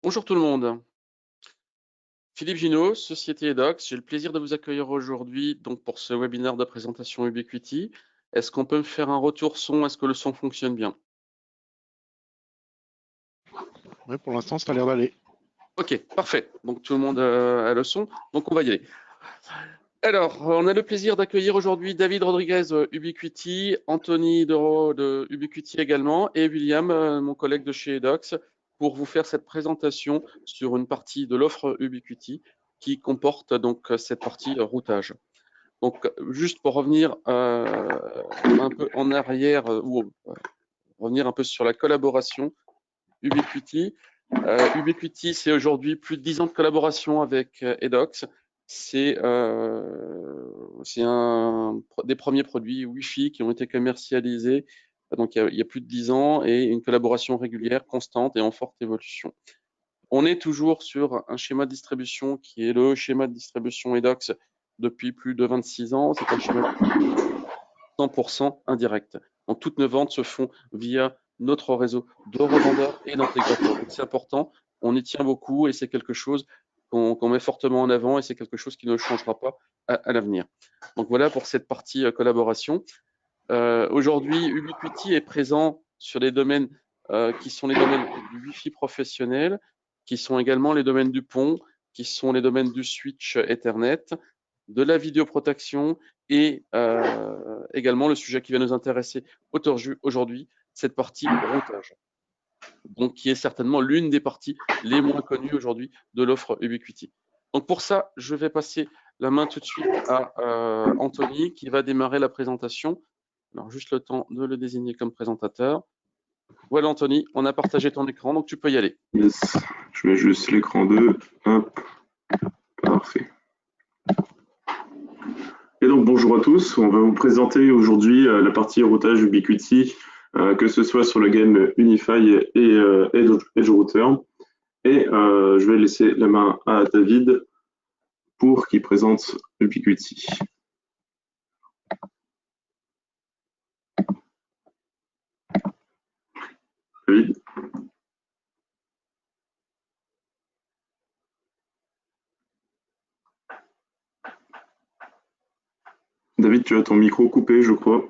Bonjour tout le monde. Philippe Ginaud, Société Edox. J'ai le plaisir de vous accueillir aujourd'hui pour ce webinaire de présentation Ubiquiti. Est-ce qu'on peut me faire un retour son? Est-ce que le son fonctionne bien? Oui, pour l'instant, ça a l'air d'aller. Ok, parfait. Donc tout le monde a le son. Donc on va y aller. Alors, on a le plaisir d'accueillir aujourd'hui David Rodriguez, Ubiquiti, Anthony Dero de Ubiquiti également, et William, mon collègue de chez Edox, pour vous faire cette présentation sur une partie de l'offre Ubiquiti qui comporte donc cette partie routage. Donc, juste pour revenir un peu en arrière ou revenir un peu sur la collaboration Ubiquiti. Ubiquiti, c'est aujourd'hui plus de 10 ans de collaboration avec Edox. C'est des premiers produits Wi-Fi qui ont été commercialisés donc il y a plus de 10 ans et une collaboration régulière, constante et en forte évolution. On est toujours sur un schéma de distribution qui est le schéma de distribution Edox depuis plus de 26 ans. C'est un schéma 100% indirect. Donc, toutes nos ventes se font via notre réseau de revendeurs et d'intégrateurs. Donc, c'est important, on y tient beaucoup et c'est quelque chose qu'on met fortement en avant et c'est quelque chose qui ne changera pas à l'avenir. Donc, voilà pour cette partie collaboration. Aujourd'hui, Ubiquiti est présent sur les domaines qui sont les domaines du Wi-Fi professionnel, qui sont également les domaines du pont, qui sont les domaines du switch Ethernet, de la vidéoprotection et également le sujet qui va nous intéresser aujourd'hui, cette partie routage. Donc, qui est certainement l'une des parties les moins connues aujourd'hui de l'offre Ubiquiti. Donc, pour ça, je vais passer la main tout de suite à Anthony qui va démarrer la présentation. Alors, juste le temps de le désigner comme présentateur. Voilà, Anthony, on a partagé ton écran, donc tu peux y aller. Yes, je mets juste l'écran 2. Hop, parfait. Et donc, bonjour à tous. On va vous présenter aujourd'hui la partie routage Ubiquiti, que ce soit sur le game Unify et Edge Router. Et je vais laisser la main à David pour qu'il présente Ubiquiti. David. David, tu as ton micro coupé, je crois.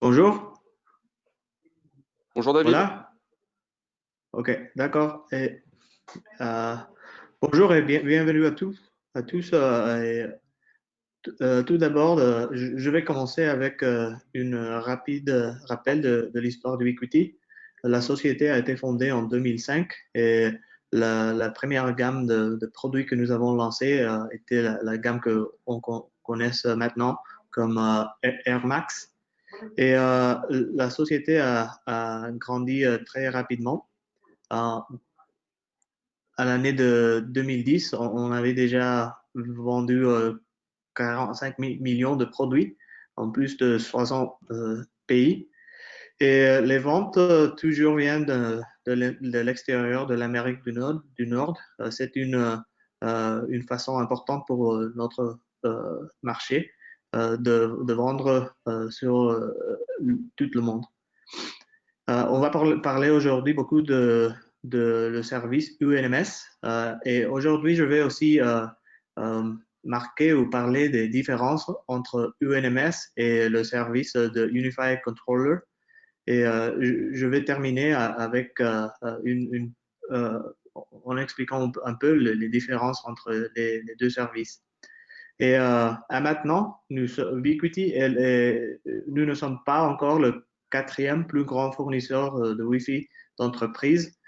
Bonjour. Bonjour David. Voilà. Ok, d'accord. Bonjour et bienvenue à tous. Tout d'abord, je vais commencer avec une rapide rappel de l'histoire d'Ubiquiti. La société a été fondée en 2005 et la première gamme de produits que nous avons lancée était la gamme qu'on connaisse maintenant comme Air Max. Et la société a grandi très rapidement. À l'année de 2010, on avait déjà vendu 45 millions de produits en plus de 60 pays. Et les ventes toujours viennent de l'extérieur de l'Amérique du Nord. C'est une façon importante pour notre marché de vendre sur tout le monde. On va parler aujourd'hui beaucoup de le service UNMS et aujourd'hui je vais aussi marquer ou parler des différences entre UNMS et le service de Unified Controller. Et je vais terminer avec en expliquant un peu les différences entre les deux services. Et à maintenant, Ubiquiti, nous ne sommes pas encore le quatrième plus grand fournisseur de Wi-Fi d'entreprise.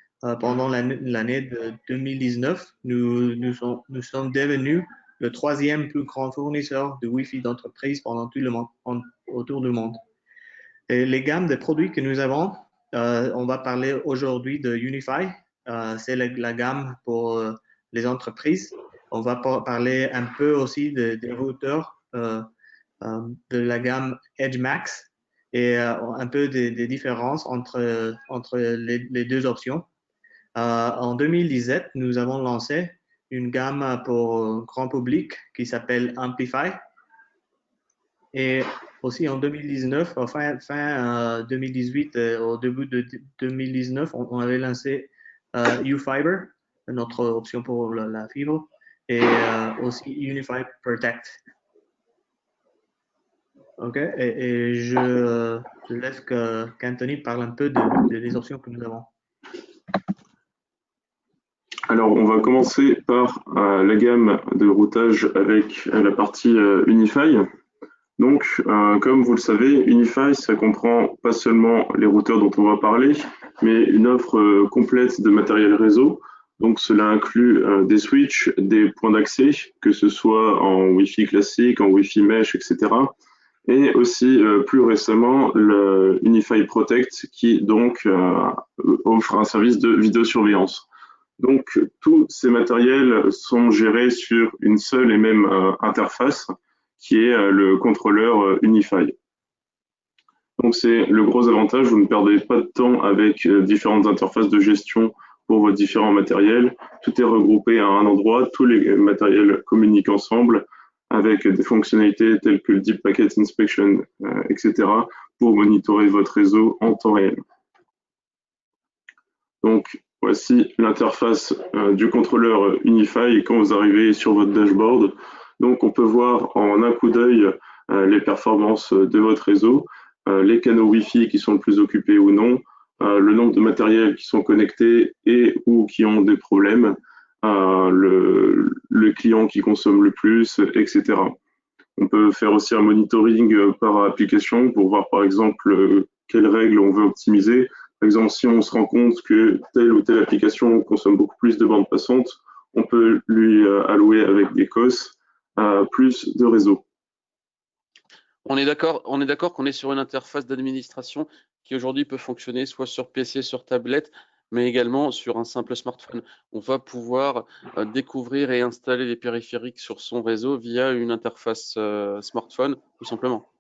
Pendant l'année de 2019, nous sommes devenus le troisième plus grand fournisseur de Wi-Fi d'entreprise pendant tout le monde, autour du monde. Et les gammes de produits que nous avons, on va parler aujourd'hui de Unify. C'est la gamme pour les entreprises. On va parler un peu aussi des routeurs de la gamme Edge Max et un peu des différences entre les deux options. En 2017, nous avons lancé une gamme pour grand public qui s'appelle Amplify. Et aussi en 2019, fin 2018, au début de 2019, on avait lancé UFiber, notre option pour la fibre, et aussi Unify Protect. OK? Et je laisse qu'Anthony parle un peu des options que nous avons. Alors, on va commencer par la gamme de routage avec la partie Unify. Donc, comme vous le savez, Unify, ça comprend pas seulement les routeurs dont on va parler, mais une offre complète de matériel réseau. Donc, cela inclut des switches, des points d'accès, que ce soit en Wi-Fi classique, en Wi-Fi mesh, etc. Et aussi, plus récemment, le Unify Protect, qui donc offre un service de vidéosurveillance. Donc, tous ces matériels sont gérés sur une seule et même interface, qui est le contrôleur Unify. Donc, c'est le gros avantage, vous ne perdez pas de temps avec différentes interfaces de gestion pour vos différents matériels. Tout est regroupé à un endroit, tous les matériels communiquent ensemble avec des fonctionnalités telles que le Deep Packet Inspection, etc., pour monitorer votre réseau en temps réel. Donc, voici l'interface du contrôleur Unify quand vous arrivez sur votre dashboard. Donc, on peut voir en un coup d'œil les performances de votre réseau, les canaux Wi-Fi qui sont le plus occupés ou non, le nombre de matériels qui sont connectés et ou qui ont des problèmes, le client qui consomme le plus, etc. On peut faire aussi un monitoring par application pour voir par exemple quelles règles on veut optimiser. Par exemple, si on se rend compte que telle ou telle application consomme beaucoup plus de bandes passantes, on peut lui allouer avec des COS plus de réseau. On est d'accord qu'on est sur une interface d'administration qui aujourd'hui peut fonctionner soit sur PC, sur tablette, mais également sur un simple smartphone. On va pouvoir découvrir et installer les périphériques sur son réseau via une interface smartphone, tout simplement.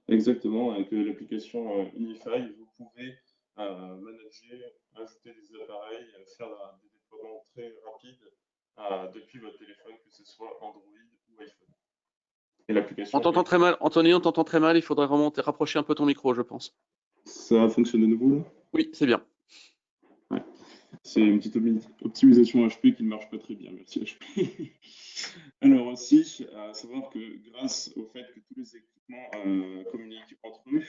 Exactement, avec l'application Unify, vous pouvez manager, ajouter des appareils, faire des déploiements très rapides depuis votre téléphone, que ce soit Android ou iPhone. Et l'application. On t'entend très mal, Anthony, on t'entend très mal, il faudrait rapprocher un peu ton micro, je pense. Ça fonctionne de nouveau là? Oui, c'est bien. Ouais. C'est une petite optimisation HP qui ne marche pas très bien, merci HP. Alors aussi, à savoir que grâce au fait que tous les équipements communiquent entre eux,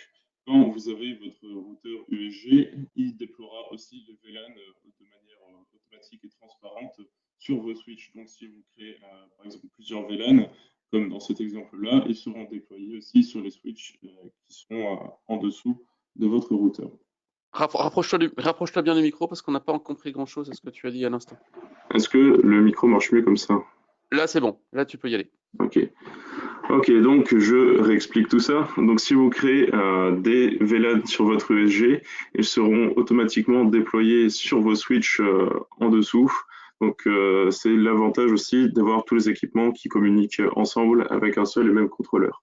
quand vous avez votre routeur USG, il déploiera aussi le VLAN de manière automatique et transparente sur vos switches. Donc si vous créez par exemple plusieurs VLAN, comme dans cet exemple-là, ils seront déployés aussi sur les switches qui sont en dessous de votre routeur. Rapproche-toi bien du micro parce qu'on n'a pas compris grand-chose à ce que tu as dit à l'instant. Est-ce que le micro marche mieux comme ça? Là, c'est bon. Là, tu peux y aller. Ok, donc je réexplique tout ça. Donc si vous créez des VLAN sur votre USG, ils seront automatiquement déployés sur vos switches en dessous. Donc c'est l'avantage aussi d'avoir tous les équipements qui communiquent ensemble avec un seul et même contrôleur.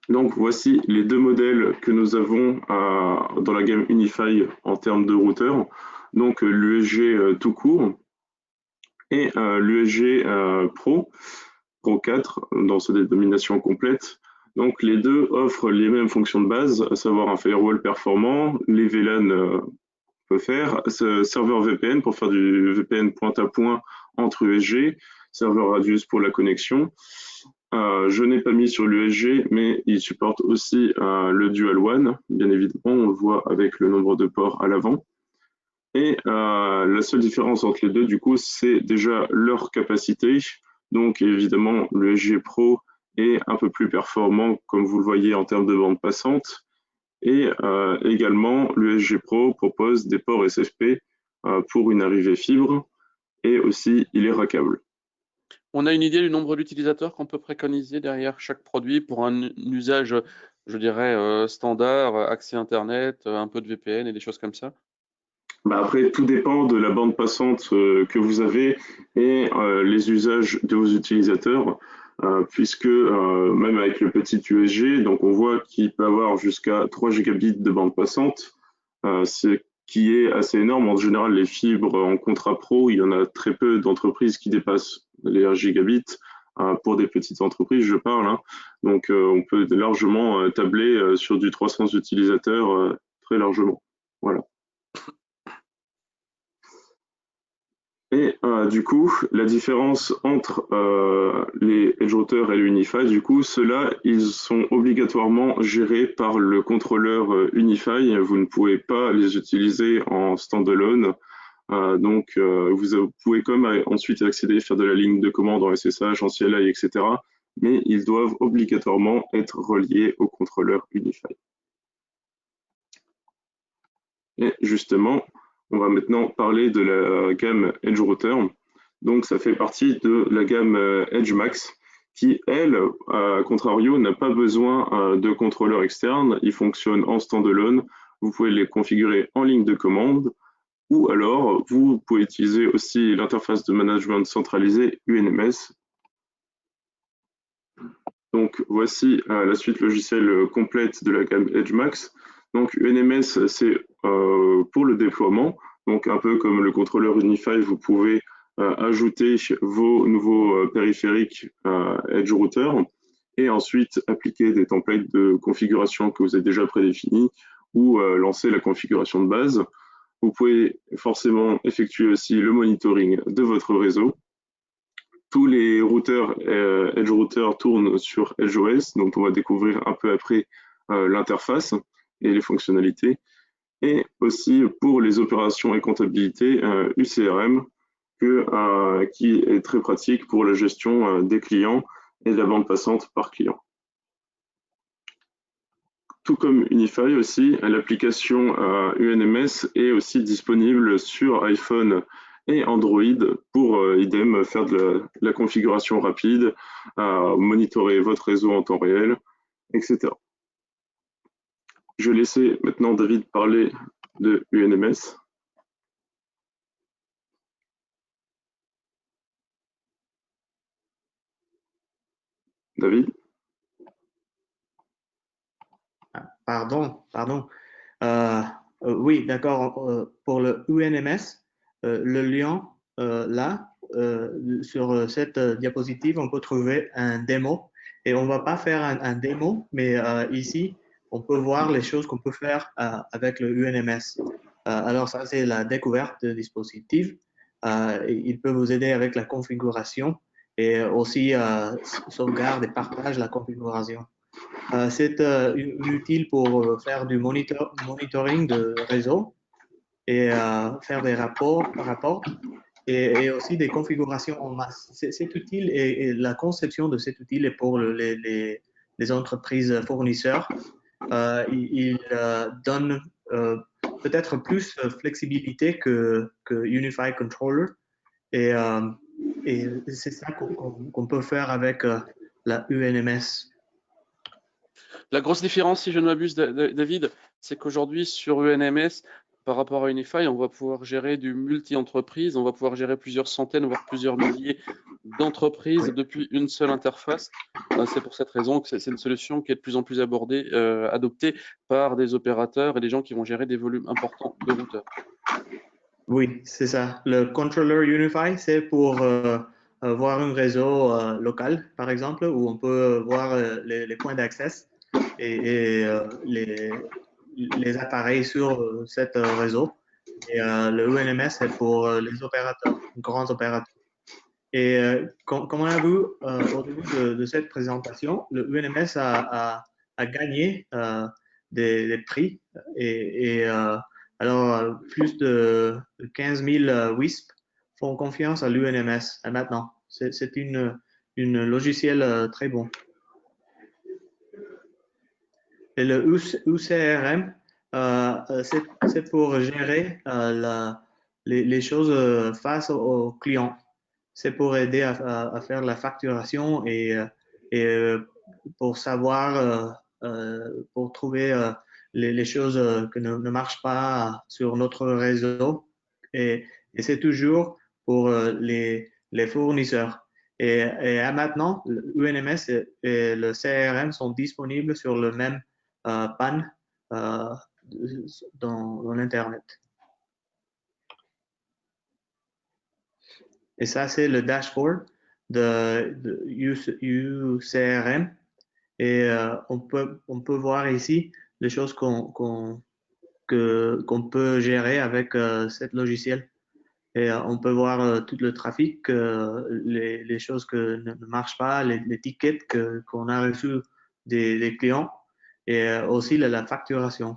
Donc voici les deux modèles que nous avons dans la gamme Unify en termes de routeur. Donc l'USG tout court et l'USG Pro 4 dans sa dénomination complète. Donc les deux offrent les mêmes fonctions de base, à savoir un firewall performant, les VLAN peut faire, serveur VPN pour faire du VPN point à point entre USG, serveur Radius pour la connexion. Je n'ai pas mis sur l'USG, mais il supporte aussi le Dual One, bien évidemment, on le voit avec le nombre de ports à l'avant. Et la seule différence entre les deux, du coup, c'est déjà leur capacité. Donc évidemment, l'USG Pro est un peu plus performant, comme vous le voyez en termes de bande passante. Et également, l'USG Pro propose des ports SFP pour une arrivée fibre. Et aussi, il est rackable. On a une idée du nombre d'utilisateurs qu'on peut préconiser derrière chaque produit pour un usage, je dirais, standard, accès Internet, un peu de VPN et des choses comme ça? Après, tout dépend de la bande passante que vous avez et les usages de vos utilisateurs, puisque même avec le petit USG, donc on voit qu'il peut avoir jusqu'à 3 gigabits de bande passante, ce qui est assez énorme. En général, les fibres en contrat pro, il y en a très peu d'entreprises qui dépassent les 1 gigabit pour des petites entreprises, je parle. Hein. Donc, on peut largement tabler sur du 300 utilisateurs très largement. Voilà. Et du coup, la différence entre les edge routers et le UniFi, du coup, ceux-là, ils sont obligatoirement gérés par le contrôleur UniFi. Vous ne pouvez pas les utiliser en standalone. Donc, vous pouvez quand même ensuite accéder, faire de la ligne de commande en SSH, en CLI, etc. Mais ils doivent obligatoirement être reliés au contrôleur UniFi. Et justement, on va maintenant parler de la gamme Edge Router. Donc, ça fait partie de la gamme Edge Max, qui, elle, à contrario, n'a pas besoin de contrôleur externe. Ils fonctionnent en standalone. Vous pouvez les configurer en ligne de commande, ou alors vous pouvez utiliser aussi l'interface de management centralisée UNMS. Donc, voici la suite logicielle complète de la gamme Edge Max. Donc, UNMS, c'est pour le déploiement. Donc, un peu comme le contrôleur UniFi, vous pouvez ajouter vos nouveaux périphériques Edge Router et ensuite appliquer des templates de configuration que vous avez déjà prédéfinis ou lancer la configuration de base. Vous pouvez forcément effectuer aussi le monitoring de votre réseau. Tous les routeurs Edge Router tournent sur EdgeOS, dont on va découvrir un peu après l'interface et les fonctionnalités. Et aussi pour les opérations et comptabilité UCRM, qui est très pratique pour la gestion des clients et de la bande passante par client. Tout comme UniFi aussi, l'application UNMS est aussi disponible sur iPhone et Android pour idem faire de la configuration rapide, monitorer votre réseau en temps réel, etc. Je vais laisser maintenant David parler de UNMS. David? Pardon. Oui, d'accord. Pour le UNMS, le lien là, sur cette diapositive, on peut trouver un démo. Et on ne va pas faire un démo, mais ici, on peut voir les choses qu'on peut faire avec le UNMS. Alors, ça, c'est la découverte de dispositif. Il peut vous aider avec la configuration et aussi sauvegarde et partage la configuration. C'est utile pour faire du monitoring de réseau et faire des rapports et aussi des configurations en masse. C'est utile et la conception de cet outil est pour les entreprises fournisseurs. Il donne peut-être plus de flexibilité que Unified Controller et c'est ça qu'on peut faire avec la UNMS. La grosse différence, si je ne m'abuse, David, c'est qu'aujourd'hui, sur UNMS, par rapport à Unify, on va pouvoir gérer du multi-entreprise, on va pouvoir gérer plusieurs centaines, voire plusieurs milliers d'entreprises depuis une seule interface. C'est pour cette raison que c'est une solution qui est de plus en plus adoptée par des opérateurs et des gens qui vont gérer des volumes importants de routeurs. Oui, c'est ça. Le controller Unify, c'est pour voir un réseau local, par exemple, où on peut voir les points d'accès et les appareils sur cet réseau. Et le UNMS, c'est pour les opérateurs, grands opérateurs. Et comme on a vu au début de cette présentation, le UNMS a gagné des prix et alors plus de 15 000 WISP font confiance à l'UNMS maintenant. C'est une logiciel très bon. Et le UCRM, c'est pour gérer les choses face aux clients. C'est pour aider à faire la facturation et pour savoir, pour trouver les choses que ne marchent pas sur notre réseau. Et c'est toujours pour les fournisseurs. Et à maintenant, l'UNMS et le CRM sont disponibles sur le même PAN dans l'Internet. Et ça, c'est le dashboard. de UCRM et on peut voir ici les choses qu'on peut gérer avec ce logiciel. Et on peut voir tout le trafic, les choses que ne marchent pas, les tickets qu'on a reçus des clients et aussi la facturation.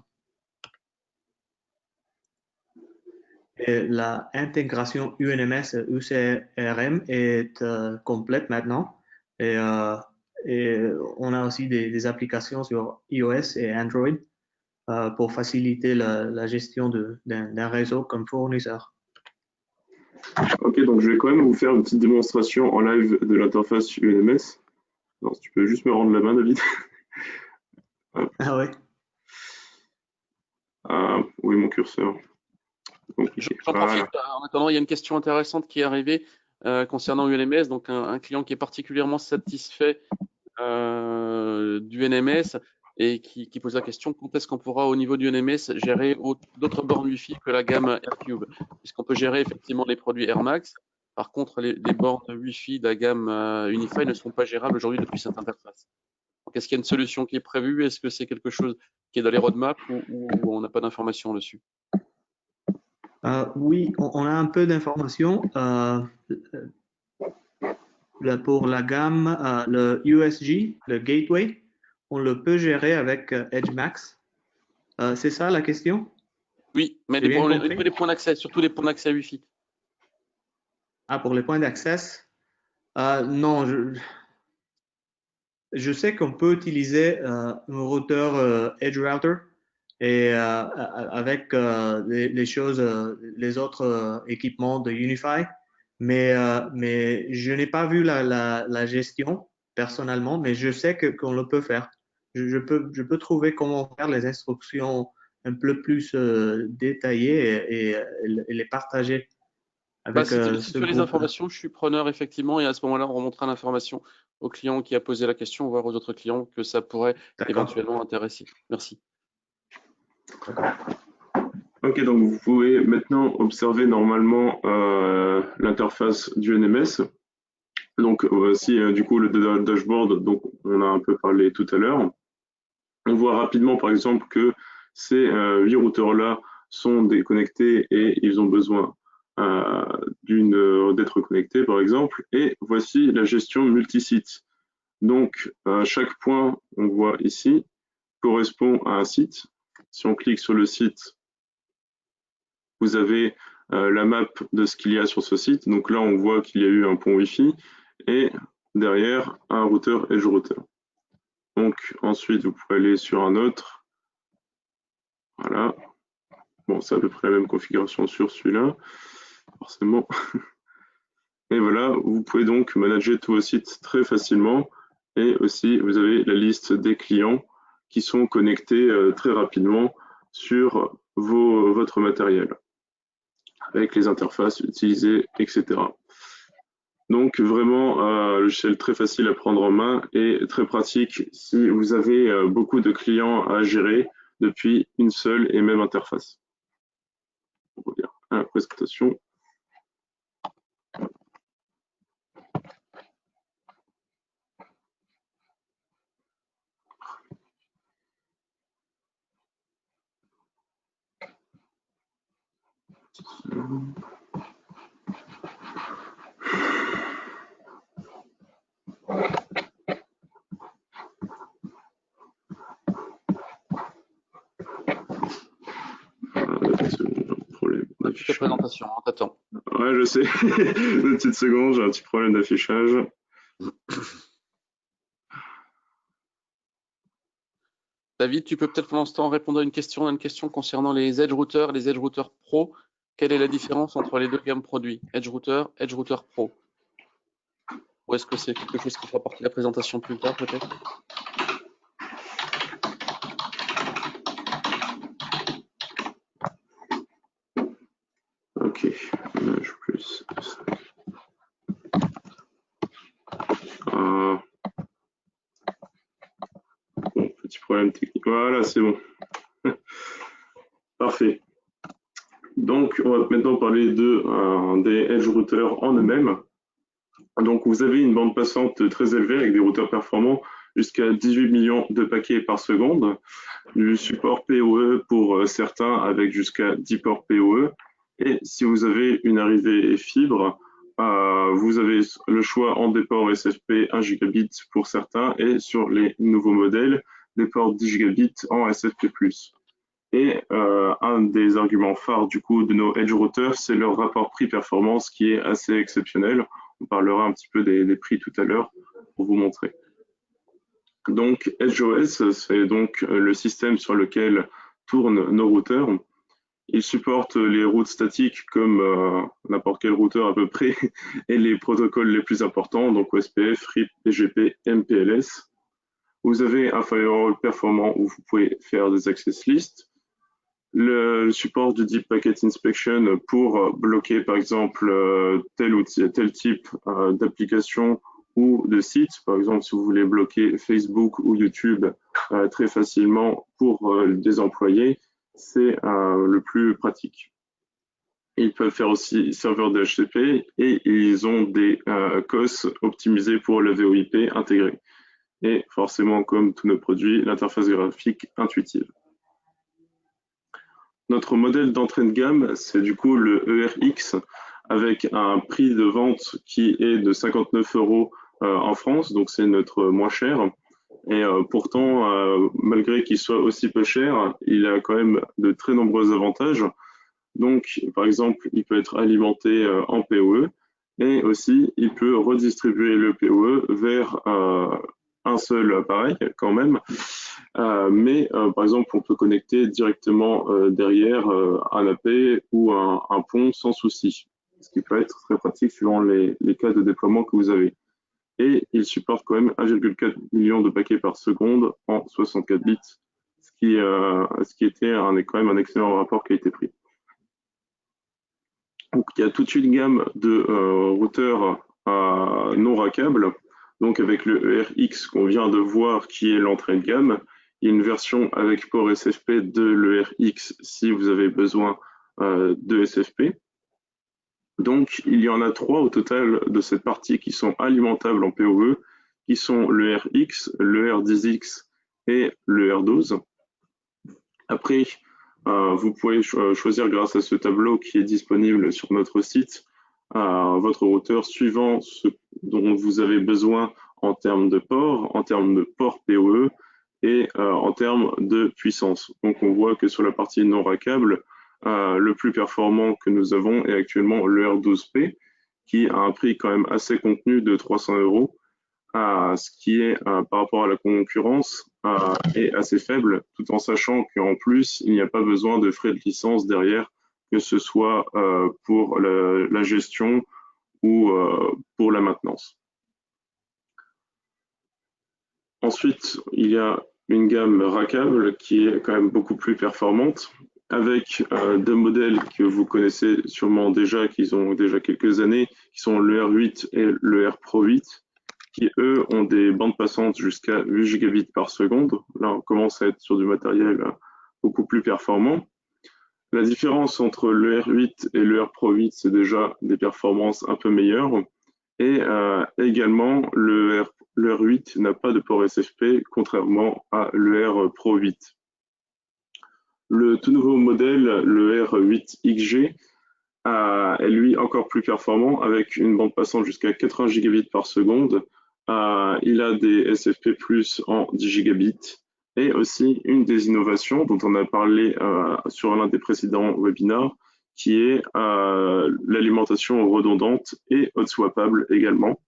Et la intégration UNMS UCRM est complète maintenant et on a aussi des applications sur iOS et Android pour faciliter la gestion d'un réseau comme fournisseur. Ok, donc je vais quand même vous faire une petite démonstration en live de l'interface UNMS. Alors, si tu peux juste me rendre la main, David. Ah oui. Où est mon curseur? J'en profite, en attendant, il y a une question intéressante qui est arrivée concernant UNMS. Donc, un client qui est particulièrement satisfait du UNMS et qui pose la question quand est-ce qu'on pourra, au niveau du UNMS, gérer d'autres bornes Wi-Fi que la gamme AirCube, puisqu'on peut gérer effectivement les produits Air Max. Par contre, les bornes Wi-Fi de la gamme Unify ne sont pas gérables aujourd'hui depuis cette interface. Donc, est-ce qu'il y a une solution qui est prévue? Est-ce que c'est quelque chose qui est dans les roadmaps ou on n'a pas d'informations dessus? Oui, on a un peu d'informations. Pour la gamme, le USG, le gateway, on le peut gérer avec EdgeMax. C'est ça la question? Oui, mais au niveau des points d'accès, surtout les points d'accès Wi-Fi. Ah, pour les points d'accès? Non, je sais qu'on peut utiliser un routeur EdgeRouter et avec les autres équipements de Unify, mais je n'ai pas vu la gestion personnellement, mais je sais qu'on le peut faire. Je peux trouver comment faire les instructions un peu plus détaillées et les partager avec Si ce tu as les groupe. informations, je suis preneur effectivement, et à ce moment-là, on remontera l'information au client qui a posé la question, voire aux autres clients que ça pourrait éventuellement intéresser. Merci. Ok, donc vous pouvez maintenant observer normalement l'interface du NMS. Donc voici du coup le dashboard dont on a un peu parlé tout à l'heure. On voit rapidement par exemple que ces 8 routeurs-là sont déconnectés et ils ont besoin d'être connectés par exemple. Et voici la gestion multisite. Donc chaque point, on voit ici, correspond à un site. Si on clique sur le site, vous avez la map de ce qu'il y a sur ce site. Donc là, on voit qu'il y a eu un pont Wi-Fi et derrière, un routeur Edge Router. Donc ensuite, vous pouvez aller sur un autre. Voilà. Bon, c'est à peu près la même configuration sur celui-là, forcément. Et voilà, vous pouvez donc manager tous vos sites très facilement. Et aussi, vous avez la liste des clients qui sont connectés très rapidement sur votre matériel, avec les interfaces utilisées, etc. Donc vraiment, un logiciel très facile à prendre en main et très pratique si vous avez beaucoup de clients à gérer depuis une seule et même interface. On revient à la présentation. Toute la présentation, on t'attend. Ouais, je sais. Une petite seconde, j'ai un petit problème d'affichage. David, tu peux peut-être pour l'instant répondre à une question concernant les Edge Routers et les Edge Routers Pro. Quelle est la différence entre les deux gammes produits, Edge Router Pro? Ou est-ce que c'est quelque chose qui fera partie de la présentation plus tard peut-être? Ok, image plus 5. Bon, petit problème technique. Voilà, c'est bon. Parfait. Donc, on va maintenant parler des Edge Routers en eux-mêmes. Donc, vous avez une bande passante très élevée avec des routeurs performants jusqu'à 18 millions de paquets par seconde, du support PoE pour certains avec jusqu'à 10 ports PoE. Et si vous avez une arrivée fibre, vous avez le choix en des ports SFP 1 gigabit pour certains et sur les nouveaux modèles, des ports 10 gigabits en SFP+. Et un des arguments phares du coup de nos edge routers, c'est leur rapport prix-performance qui est assez exceptionnel. On parlera un petit peu des prix tout à l'heure pour vous montrer. Donc EdgeOS, c'est donc le système sur lequel tournent nos routeurs. Il supporte les routes statiques comme n'importe quel routeur à peu près et les protocoles les plus importants, donc OSPF, RIP, PGP, MPLS. Vous avez un firewall performant où vous pouvez faire des access lists. Le support du Deep Packet Inspection pour bloquer par exemple tel type d'application ou de site. Par exemple, si vous voulez bloquer Facebook ou YouTube très facilement pour des employés, c'est le plus pratique. Ils peuvent faire aussi serveur DHCP et ils ont des COS optimisés pour la VoIP intégrée. Et forcément, comme tous nos produits, l'interface graphique intuitive. Notre modèle d'entrée de gamme, c'est du coup le ERX avec un prix de vente qui est de 59 € en France, donc c'est notre moins cher. Et pourtant, malgré qu'il soit aussi peu cher, il a quand même de très nombreux avantages. Donc, par exemple, il peut être alimenté en PoE et aussi il peut redistribuer le PoE vers un seul appareil quand même. Mais par exemple, on peut connecter directement derrière un AP ou un pont sans souci, ce qui peut être très pratique suivant les cas de déploiement que vous avez. Et il supporte quand même 1,4 million de paquets par seconde en 64 bits, ce qui était quand même un excellent rapport qualité-prix. Donc, il y a toute une gamme de routeurs non rackables. Donc, avec le ERX qu'on vient de voir, qui est l'entrée de gamme, il y a une version avec port SFP de l'ERX si vous avez besoin de SFP. Donc, il y en a 3 au total de cette partie qui sont alimentables en PoE, qui sont le RX, le R10X et le R12. Après, vous pouvez choisir grâce à ce tableau qui est disponible sur notre site, votre routeur suivant ce dont vous avez besoin en termes de port, en termes de port PoE et en termes de puissance. Donc, on voit que sur la partie non rackable, le plus performant que nous avons est actuellement le R12P, qui a un prix quand même assez contenu de 300 €, ce qui est par rapport à la concurrence est assez faible, tout en sachant qu'en plus, il n'y a pas besoin de frais de licence derrière, que ce soit pour la gestion ou pour la maintenance. Ensuite, il y a une gamme rackable qui est quand même beaucoup plus performante, avec deux modèles que vous connaissez sûrement déjà, qui ont déjà quelques années, qui sont le R8 et le R Pro 8, qui eux ont des bandes passantes jusqu'à 8 gigabits par seconde. Là, on commence à être sur du matériel beaucoup plus performant. La différence entre le R8 et le R Pro 8, c'est déjà des performances un peu meilleures. Et également, le R8 n'a pas de port SFP, contrairement à le R Pro 8. Le tout nouveau modèle, le R8XG, est lui encore plus performant avec une bande passante jusqu'à 80 gigabits par seconde. Il a des SFP+ en 10 gigabits et aussi une des innovations dont on a parlé sur l'un des précédents webinaires, qui est l'alimentation redondante et hot swappable également.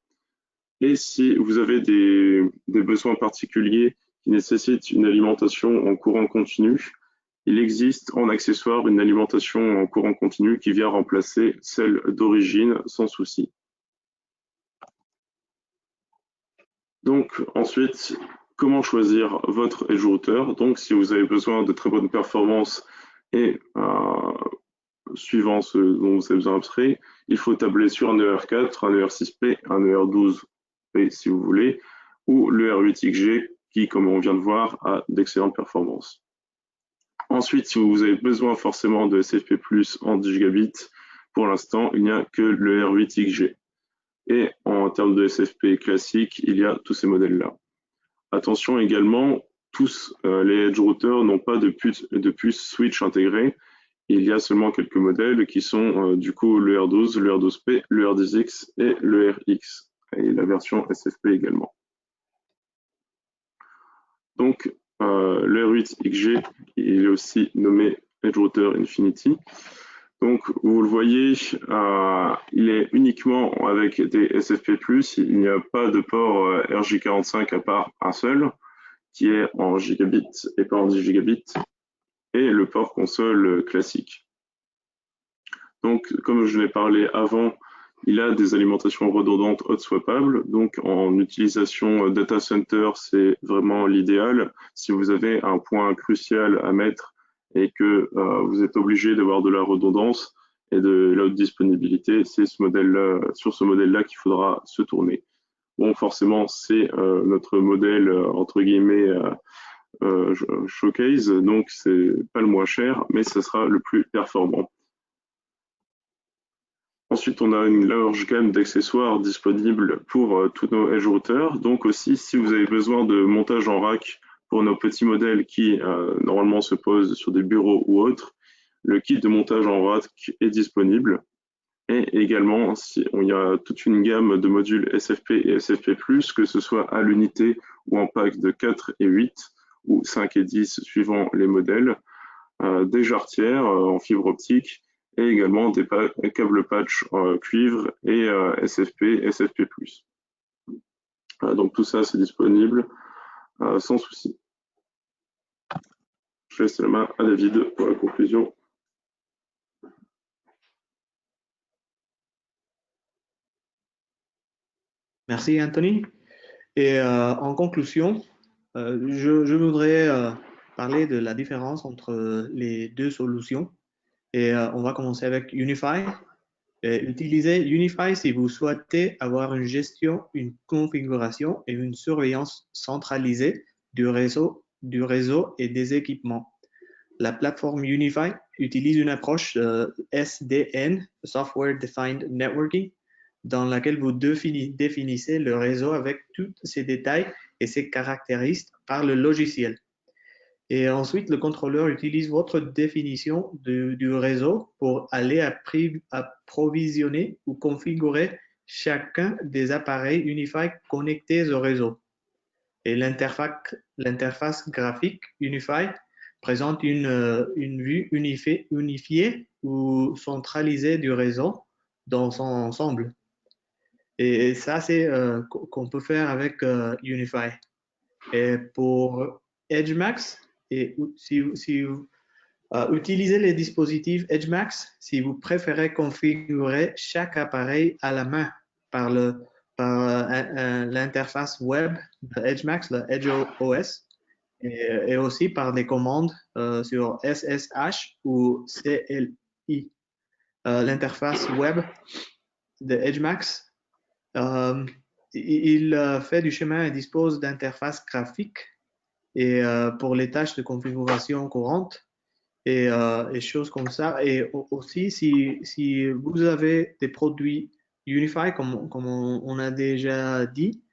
Et si vous avez des besoins particuliers qui nécessitent une alimentation en courant continu, il existe en accessoire une alimentation en courant continu qui vient remplacer celle d'origine sans souci. Donc ensuite, comment choisir votre edge router? Donc si vous avez besoin de très bonnes performances et suivant ce dont vous avez besoin après, il faut tabler sur un ER4, un ER6P, un ER12P si vous voulez, ou le R8XG qui, comme on vient de voir, a d'excellentes performances. Ensuite, si vous avez besoin forcément de SFP+ en 10 gigabits, pour l'instant, il n'y a que le R8XG. Et en termes de SFP classique, il y a tous ces modèles-là. Attention également, tous les edge routers n'ont pas de puce switch intégrée. Il y a seulement quelques modèles qui sont du coup le R12, le R12P, le R10X et le RX, et la version SFP également. Donc, le R8XG, il est aussi nommé Edge Router Infinity. Donc, vous le voyez, il est uniquement avec des SFP+, il n'y a pas de port RJ45 à part un seul, qui est en gigabit et pas en 10 gigabits, et le port console classique. Donc, comme je l'ai parlé avant, il a des alimentations redondantes hot swappables. Donc, en utilisation data center, c'est vraiment l'idéal. Si vous avez un point crucial à mettre et que vous êtes obligé d'avoir de la redondance et de la haute disponibilité, c'est sur ce modèle-là qu'il faudra se tourner. Bon, forcément, c'est notre modèle entre guillemets showcase, donc c'est pas le moins cher, mais ce sera le plus performant. Ensuite, on a une large gamme d'accessoires disponibles pour tous nos edge routers. Donc aussi, si vous avez besoin de montage en rack pour nos petits modèles qui normalement se posent sur des bureaux ou autres, le kit de montage en rack est disponible. Et également, il y a toute une gamme de modules SFP et SFP+, que ce soit à l'unité ou en pack de 4 et 8, ou 5 et 10 suivant les modèles, des jarretières en fibre optique, et également des câbles patch cuivre et SFP, SFP+. Donc tout ça, c'est disponible sans souci. Je laisse la main à David pour la conclusion. Merci Anthony. Et en conclusion, je voudrais parler de la différence entre les deux solutions. Et on va commencer avec Unify. Et utilisez Unify si vous souhaitez avoir une gestion, une configuration et une surveillance centralisée du réseau et des équipements. La plateforme Unify utilise une approche SDN, Software Defined Networking, dans laquelle vous définissez le réseau avec tous ses détails et ses caractéristiques par le logiciel. Et ensuite, le contrôleur utilise votre définition du réseau pour aller approvisionner ou configurer chacun des appareils Unify connectés au réseau. Et l'interface graphique Unify présente une vue unifiée ou centralisée du réseau dans son ensemble. Et ça, c'est qu'on peut faire avec Unify. Et pour EdgeMax, et si vous utilisez les dispositifs EdgeMax, si vous préférez configurer chaque appareil à la main par l'interface web de EdgeMax, le EdgeOS, et aussi par des commandes sur SSH ou CLI. L'interface web de EdgeMax, il fait du chemin et dispose d'interfaces graphiques et pour les tâches de configuration courantes et choses comme ça. Et aussi, si vous avez des produits Unify, comme on a déjà dit,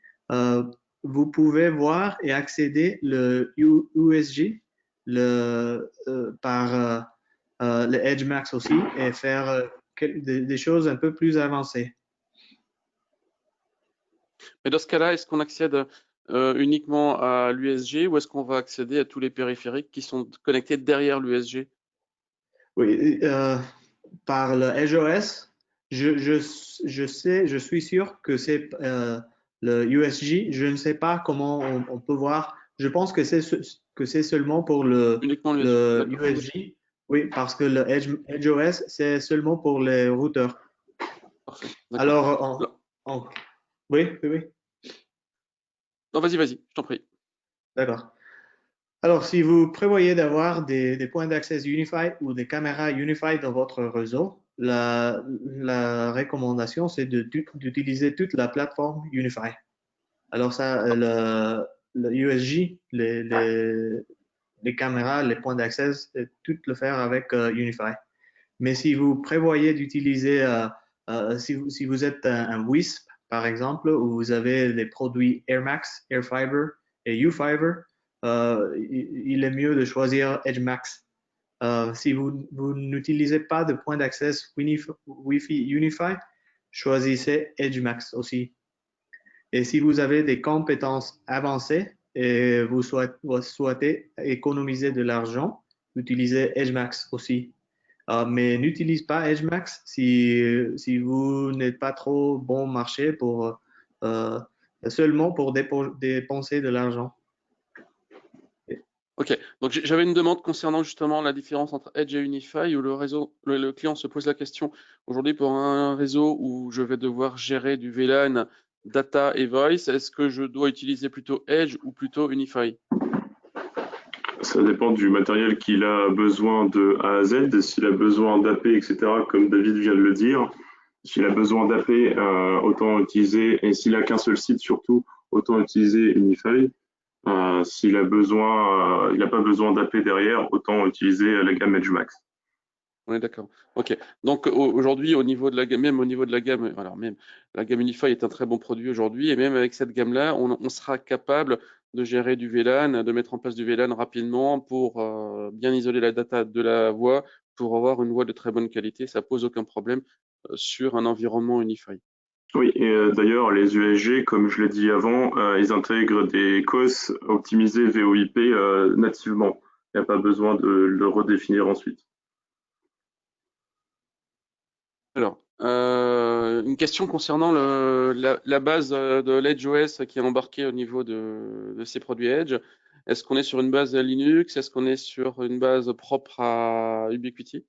vous pouvez voir et accéder le USG par le EdgeMax aussi et faire des choses un peu plus avancées. Mais dans ce cas-là, est-ce qu'on accède uniquement à l'USG ou est-ce qu'on va accéder à tous les périphériques qui sont connectés derrière l'USG? Oui, par le EdgeOS, je suis sûr que c'est le USG. Je ne sais pas comment on peut voir. Je pense que c'est seulement pour Uniquement le l'USG. USG. Oui, parce que le EdgeOS, c'est seulement pour les routeurs. Parfait. Alors, oui. Non, vas-y, je t'en prie. D'accord. Alors, si vous prévoyez d'avoir des points d'accès Unify ou des caméras Unify dans votre réseau, la recommandation, c'est d'utiliser toute la plateforme Unify. Alors, ça, le USG, les caméras, les points d'accès, tout le faire avec Unify. Mais si vous prévoyez d'utiliser, si vous êtes un WISP, par exemple, où vous avez les produits AirMax, AirFiber et UFiber, il est mieux de choisir EdgeMax. Si vous n'utilisez pas de point d'accès Wi-Fi Unify, choisissez EdgeMax aussi. Et si vous avez des compétences avancées et vous souhaitez économiser de l'argent, utilisez EdgeMax aussi. Mais n'utilise pas EdgeMax si vous n'êtes pas trop bon marché seulement pour dépenser de l'argent. Ok, donc j'avais une demande concernant justement la différence entre Edge et Unify, où le client se pose la question aujourd'hui pour un réseau où je vais devoir gérer du VLAN, data et voice, est-ce que je dois utiliser plutôt Edge ou plutôt Unify? Ça dépend du matériel qu'il a besoin de A à Z, s'il a besoin d'AP, etc., comme David vient de le dire. S'il a besoin d'AP, autant utiliser, et s'il a qu'un seul site surtout, autant utiliser Unify. S'il a besoin, il n'a pas besoin d'AP derrière, autant utiliser la gamme EdgeMax. On est d'accord. Ok. Donc aujourd'hui, au niveau de la gamme, même au niveau de la gamme, alors même la gamme Unify est un très bon produit aujourd'hui, et même avec cette gamme-là, on sera capable de gérer du VLAN, de mettre en place du VLAN rapidement pour bien isoler la data de la voix, pour avoir une voix de très bonne qualité. Ça pose aucun problème sur un environnement Unify. Oui, et d'ailleurs, les USG, comme je l'ai dit avant, ils intègrent des COS optimisés VoIP nativement. Il n'y a pas besoin de le redéfinir ensuite. Alors, une question concernant la base de l'EdgeOS qui est embarquée au niveau de ces produits Edge. Est-ce qu'on est sur une base Linux? Est-ce qu'on est sur une base propre à Ubiquiti?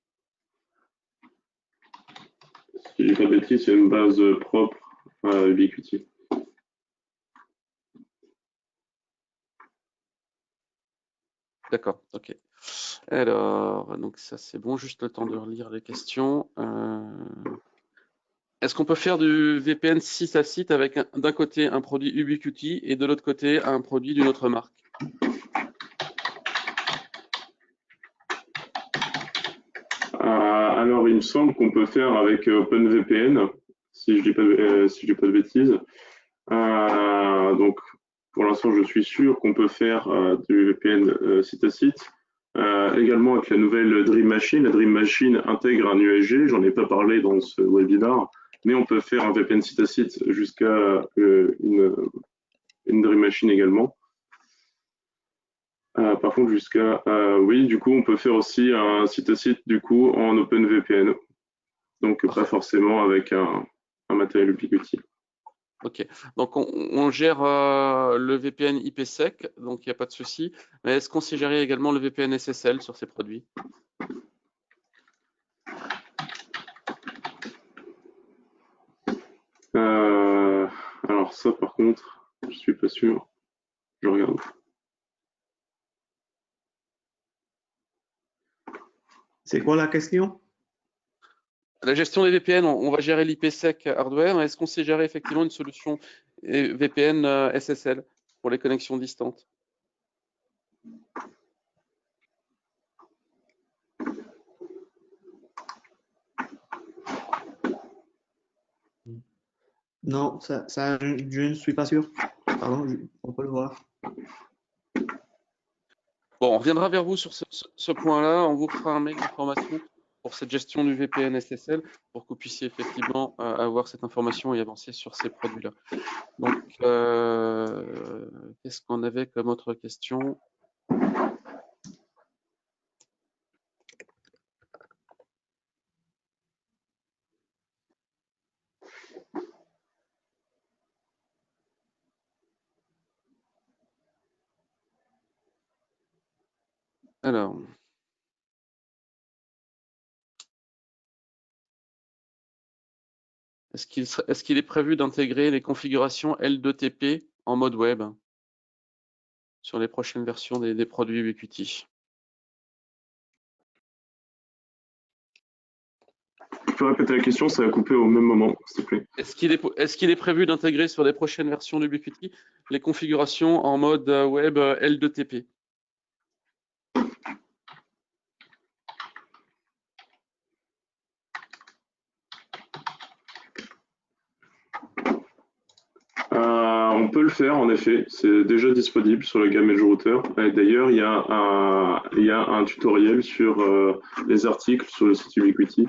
Si je dis pas de bêtises, c'est une base propre à Ubiquiti. D'accord, ok. Alors, donc ça c'est bon, juste le temps de relire les questions. Est-ce qu'on peut faire du VPN site à site avec d'un côté un produit Ubiquiti et de l'autre côté un produit d'une autre marque? Alors, il me semble qu'on peut faire avec OpenVPN, si je dis pas de bêtises. Donc, pour l'instant, je suis sûr qu'on peut faire du VPN site à site. Également avec la nouvelle Dream Machine. La Dream Machine intègre un USG, j'en ai pas parlé dans ce webinaire, mais on peut faire un VPN site à site jusqu'à une Dream Machine également. Par contre, oui, du coup, on peut faire aussi un site à site du coup en OpenVPN. Donc, pas forcément avec un matériel Ubiquiti. Ok, donc on gère le VPN IPsec, donc il n'y a pas de souci. Mais est-ce qu'on sait gérer également le VPN SSL sur ces produits? Alors ça, par contre, je suis pas sûr. Je regarde. C'est quoi la question? La gestion des VPN, on va gérer l'IPsec hardware. Est-ce qu'on sait gérer effectivement une solution VPN SSL pour les connexions distantes? Non, je ne suis pas sûr. Pardon, on peut le voir. Bon, on reviendra vers vous sur ce point-là. On vous fera un mail d'information pour cette gestion du VPN SSL pour que vous puissiez effectivement avoir cette information et avancer sur ces produits-là. Donc, qu'est-ce qu'on avait comme autre question? Alors, est-ce qu'il est prévu d'intégrer les configurations L2TP en mode web sur les prochaines versions des produits Ubiquiti? Tu peux répéter la question, ça va couper au même moment, s'il te plaît. Est-ce qu'il est prévu d'intégrer sur les prochaines versions d'Ubiquiti les configurations en mode web L2TP? On peut le faire, en effet. C'est déjà disponible sur la gamme EdgeRouter. Et d'ailleurs, il y a un tutoriel sur les articles sur le site Ubiquiti.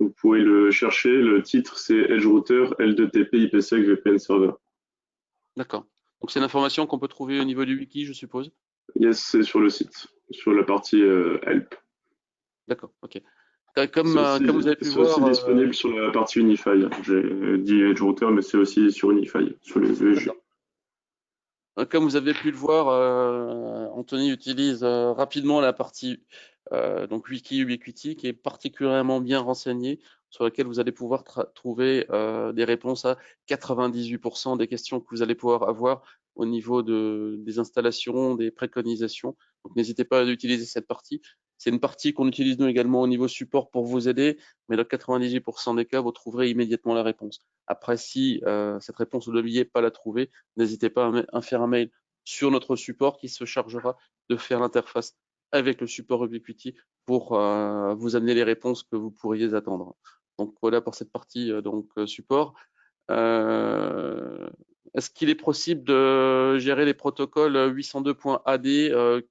Vous pouvez le chercher. Le titre, c'est EdgeRouter L2TP IPsec VPN Server. D'accord. Donc, c'est une information qu'on peut trouver au niveau du wiki, je suppose? Yes, c'est sur le site, sur la partie Help. D'accord, ok. Comme vous avez pu C'est aussi voir, disponible sur la partie Unify. J'ai dit EdgeRouter, mais c'est aussi sur Unify, sur les USG. comme vous avez pu le voir, Anthony utilise rapidement la partie donc Wiki Ubiquiti qui est particulièrement bien renseignée, sur laquelle vous allez pouvoir trouver des réponses à 98% des questions que vous allez pouvoir avoir au niveau des installations, des préconisations. Donc n'hésitez pas à utiliser cette partie. C'est une partie qu'on utilise nous également au niveau support pour vous aider, mais dans 98% des cas, vous trouverez immédiatement la réponse. Après, si cette réponse, vous ne deviez pas la trouver, n'hésitez pas à faire un mail sur notre support qui se chargera de faire l'interface avec le support Ubiquiti pour vous amener les réponses que vous pourriez attendre. Donc voilà pour cette partie support. Est-ce qu'il est possible de gérer les protocoles 802.AD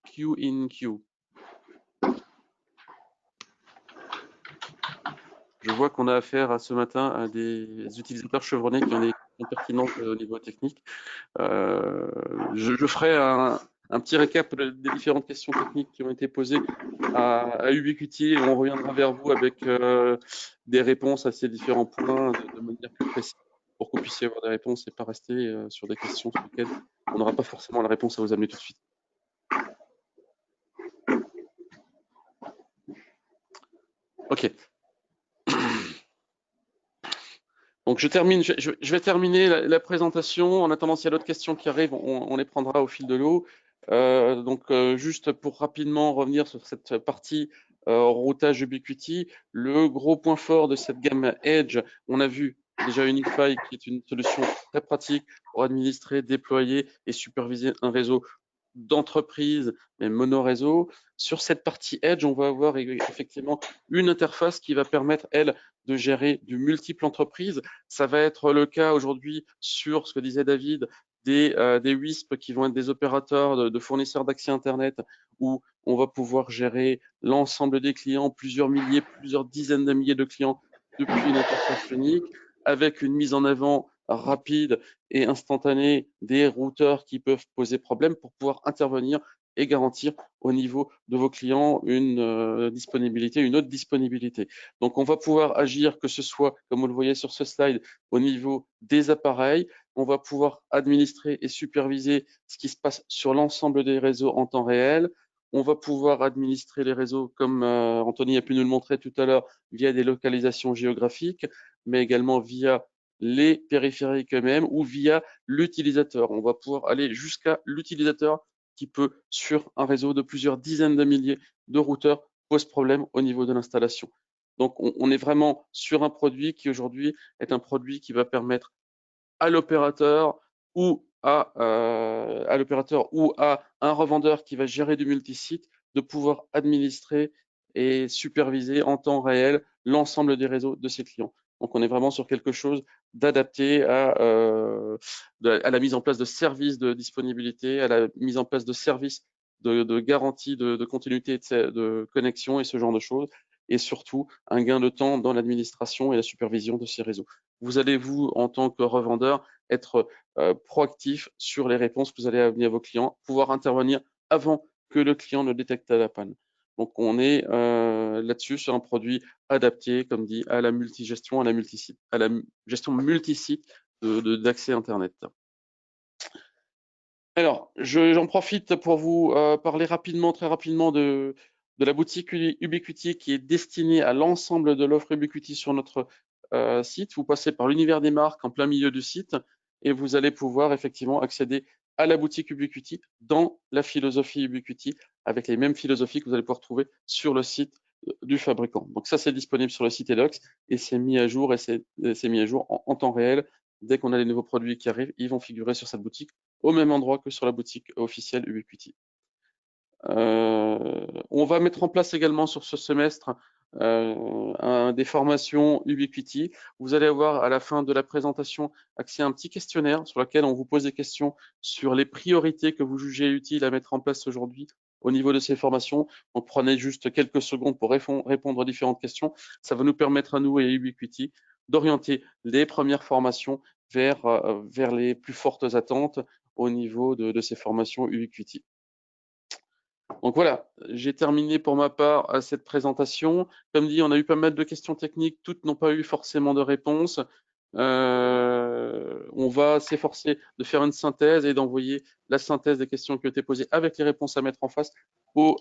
Q in Q? Je vois qu'on a affaire à ce matin à des utilisateurs chevronnés qui ont des questions pertinentes au niveau technique. Je ferai un petit récap des différentes questions techniques qui ont été posées à Ubiquiti et on reviendra vers vous avec des réponses à ces différents points de manière plus précise pour que vous puissiez avoir des réponses et pas rester sur des questions sur lesquelles on n'aura pas forcément la réponse à vous amener tout de suite. Ok. Donc je vais terminer la présentation. En attendant, s'il y a d'autres questions qui arrivent, on les prendra au fil de l'eau. Juste pour rapidement revenir sur cette partie routage Ubiquiti, le gros point fort de cette gamme Edge, on a vu déjà Unify qui est une solution très pratique pour administrer, déployer et superviser un réseau d'entreprise, mais mono-réseau. Sur cette partie Edge, on va avoir effectivement une interface qui va permettre, elle, de gérer du multiple entreprises. Ça va être le cas aujourd'hui sur ce que disait David, des WISP qui vont être des opérateurs de fournisseurs d'accès Internet où on va pouvoir gérer l'ensemble des clients, plusieurs milliers, plusieurs dizaines de milliers de clients depuis une interface unique avec une mise en avant rapide et instantanée des routeurs qui peuvent poser problème pour pouvoir intervenir et garantir au niveau de vos clients une disponibilité, une haute disponibilité. Donc, on va pouvoir agir, que ce soit, comme vous le voyez sur ce slide, au niveau des appareils. On va pouvoir administrer et superviser ce qui se passe sur l'ensemble des réseaux en temps réel. On va pouvoir administrer les réseaux, comme Anthony a pu nous le montrer tout à l'heure, via des localisations géographiques, mais également via les périphériques eux-mêmes ou via l'utilisateur. On va pouvoir aller jusqu'à l'utilisateur qui peut, sur un réseau de plusieurs dizaines de milliers de routeurs, pose problème au niveau de l'installation. Donc, on est vraiment sur un produit qui aujourd'hui est un produit qui va permettre à l'opérateur ou à un revendeur qui va gérer du multisite de pouvoir administrer et superviser en temps réel l'ensemble des réseaux de ses clients. Donc, on est vraiment sur quelque chose d'adapté à la mise en place de services de disponibilité, à la mise en place de services de garantie de continuité de connexion et ce genre de choses, et surtout un gain de temps dans l'administration et la supervision de ces réseaux. Vous allez, vous, en tant que revendeur, être proactif sur les réponses que vous allez amener à vos clients, pouvoir intervenir avant que le client ne détecte la panne. Donc, on est là-dessus sur un produit adapté, comme dit, à la multigestion, à la gestion multisite d'accès Internet. Alors, j'en profite pour vous parler rapidement, très rapidement de la boutique Ubiquiti qui est destinée à l'ensemble de l'offre Ubiquiti sur notre site. Vous passez par l'univers des marques en plein milieu du site et vous allez pouvoir effectivement accéder à la boutique Ubiquiti dans la philosophie Ubiquiti avec les mêmes philosophies que vous allez pouvoir trouver sur le site du fabricant. Donc ça, c'est disponible sur le site Edox et c'est mis à jour en temps réel. Dès qu'on a les nouveaux produits qui arrivent, ils vont figurer sur cette boutique au même endroit que sur la boutique officielle Ubiquiti. On va mettre en place également sur ce semestre des formations Ubiquity. Vous allez avoir à la fin de la présentation accès à un petit questionnaire sur lequel on vous pose des questions sur les priorités que vous jugez utiles à mettre en place aujourd'hui au niveau de ces formations. Donc prenez juste quelques secondes pour répondre aux différentes questions. Ça va nous permettre à nous et Ubiquity d'orienter les premières formations vers les plus fortes attentes au niveau de ces formations Ubiquity. Donc voilà, j'ai terminé pour ma part cette présentation. Comme dit, on a eu pas mal de questions techniques, toutes n'ont pas eu forcément de réponse. On va s'efforcer de faire une synthèse et d'envoyer la synthèse des questions qui ont été posées avec les réponses à mettre en face aux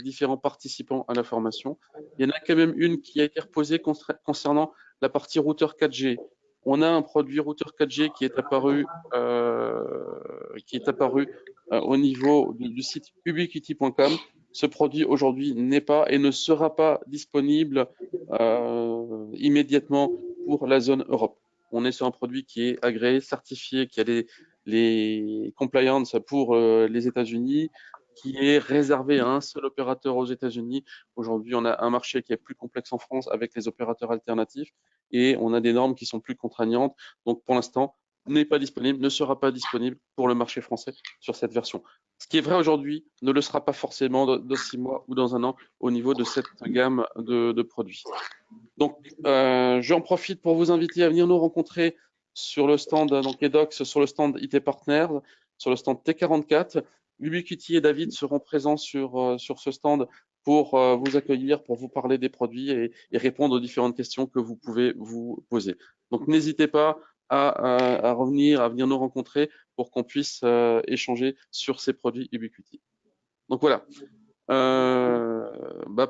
différents participants à la formation. Il y en a quand même une qui a été reposée concernant la partie routeur 4G. On a un produit routeur 4G qui est apparu au niveau du site ubiquity.com. Ce produit aujourd'hui n'est pas et ne sera pas disponible immédiatement pour la zone Europe. On est sur un produit qui est agréé, certifié, qui a les compliance pour les États-Unis, qui est réservé à un seul opérateur aux États-Unis. Aujourd'hui, on a un marché qui est plus complexe en France avec les opérateurs alternatifs et on a des normes qui sont plus contraignantes. Donc, pour l'instant, n'est pas disponible, ne sera pas disponible pour le marché français sur cette version. Ce qui est vrai aujourd'hui ne le sera pas forcément dans 6 mois ou dans un an au niveau de cette gamme de produits. Donc, j'en profite pour vous inviter à venir nous rencontrer sur le stand donc Edox, sur le stand IT Partners, sur le stand T44. Ubiquity et David seront présents sur ce stand pour vous accueillir, pour vous parler des produits et répondre aux différentes questions que vous pouvez vous poser. Donc, n'hésitez pas à revenir, à venir nous rencontrer pour qu'on puisse échanger sur ces produits Ubiquity. Donc voilà.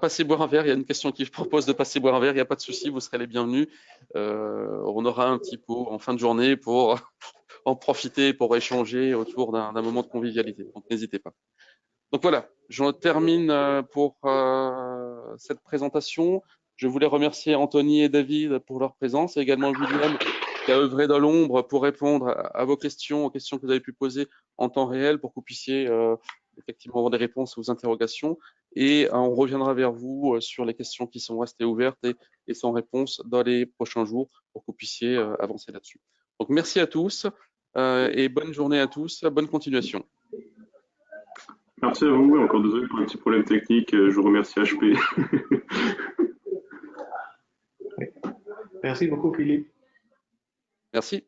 Passez boire un verre, il y a une question qui propose de passer boire un verre, il n'y a pas de souci, vous serez les bienvenus. On aura un petit pot en fin de journée pour en profiter, pour échanger autour d'un moment de convivialité. Donc n'hésitez pas. Donc voilà, je termine pour cette présentation. Je voulais remercier Anthony et David pour leur présence et également William qui a œuvré dans l'ombre pour répondre à vos questions, aux questions que vous avez pu poser en temps réel pour que vous puissiez effectivement avoir des réponses aux interrogations. Et on reviendra vers vous sur les questions qui sont restées ouvertes et sans réponse dans les prochains jours pour que vous puissiez avancer là-dessus. Donc merci à tous et bonne journée à tous, bonne continuation. Merci à vous, encore désolé pour un petit problème technique, je vous remercie HP. Merci beaucoup, Philippe. Merci.